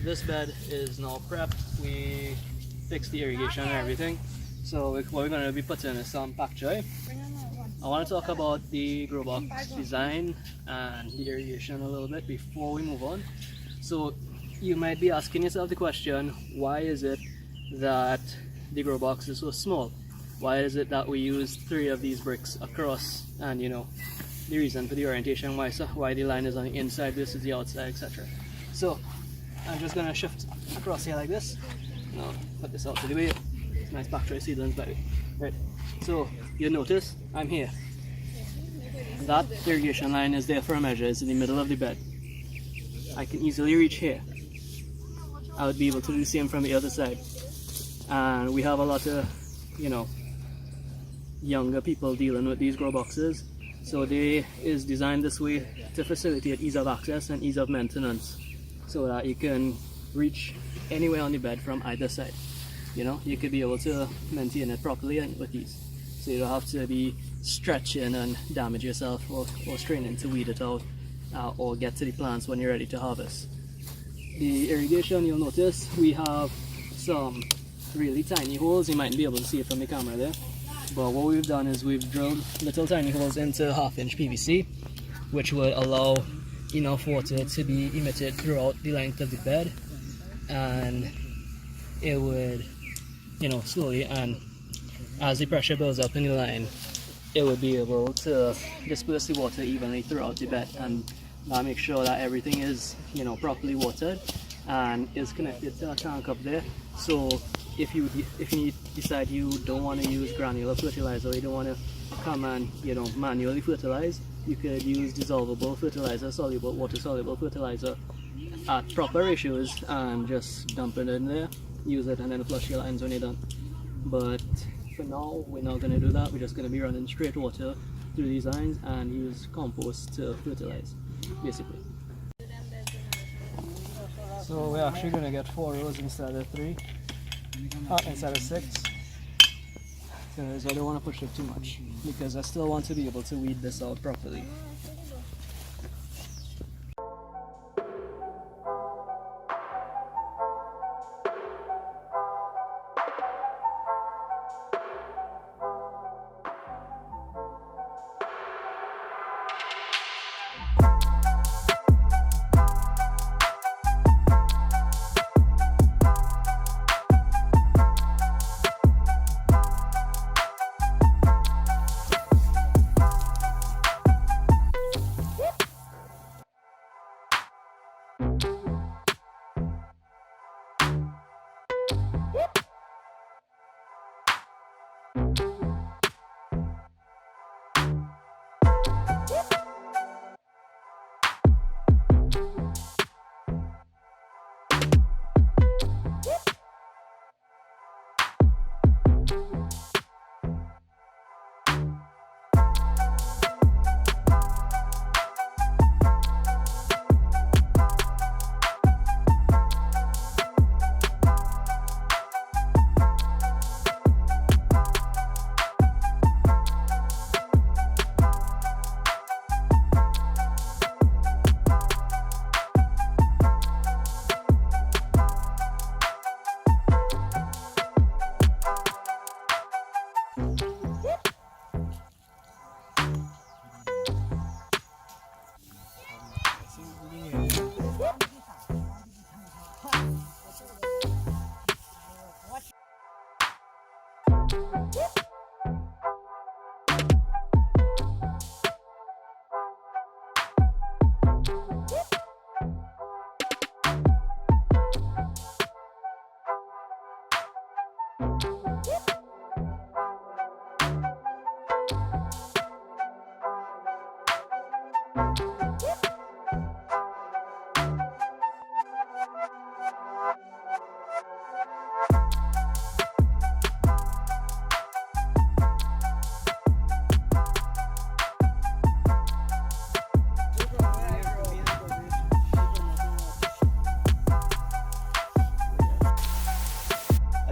this bed is now prepped. We fixed the irrigation and everything. So what we're going to be putting is some pak choy. I want to talk about the grow box design and the irrigation a little bit before we move on. So you might be asking yourself the question, why is it that the grow box is so small? Why is it that we use 3 of these bricks across, and you know the reason for the orientation, why the line is on the inside versus the outside, etc. So I'm just going to shift across here like this. Now put this out to the way. It's nice pak choy seedlings by the way. Right. So you notice I'm here. That irrigation line is there for a measure. It's in the middle of the bed. I can easily reach here. I would be able to do the same from the other side. And we have a lot of, you know, younger people dealing with these grow boxes. So they is designed this way to facilitate ease of access and ease of maintenance, so that you can reach anywhere on the bed from either side. You know, you could be able to maintain it properly and with ease. So you don't have to be stretching and damage yourself or straining to weed it out or get to the plants when you're ready to harvest. The irrigation, you'll notice we have some really tiny holes. You mightn't be able to see it from the camera there. But what we've done is we've drilled little tiny holes into 1/2-inch PVC, which would allow enough water to be emitted throughout the length of the bed, and it would, you know, slowly, and as the pressure builds up in the line, it would be able to disperse the water evenly throughout the bed, and make sure that everything is, you know, properly watered and is connected to a tank up there. So if you decide you don't want to use granular fertilizer, you don't want to come and, you know, manually fertilize, you could use dissolvable fertilizer, water soluble fertilizer at proper ratios and just dump it in there, use it, and then flush your lines when you're done. But for now, we're not going to do that. We're just going to be running straight water through these lines and use compost to fertilize, basically. So we're actually going to get 4 rows instead of 3, instead of 6, because I don't want to push it too much, because I still want to be able to weed this out properly.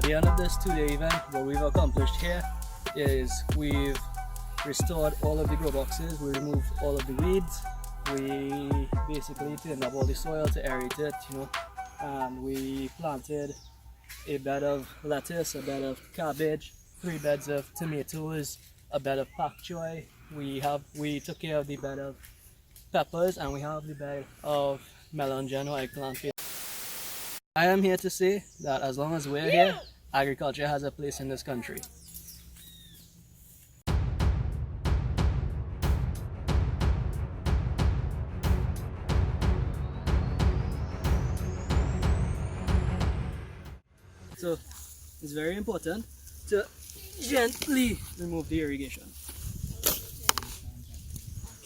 the end of this 2-day event, what we've accomplished here is we've restored all of the grow boxes, we removed all of the weeds, we basically cleaned up all the soil to aerate it, and we planted a bed of lettuce, a bed of cabbage, 3 beds of tomatoes, a bed of pak choy. We took care of the bed of peppers, and we have the bed of melanjan or eggplant. I am here to say that as long as we're here, agriculture has a place in this country. So it's very important to gently remove the irrigation.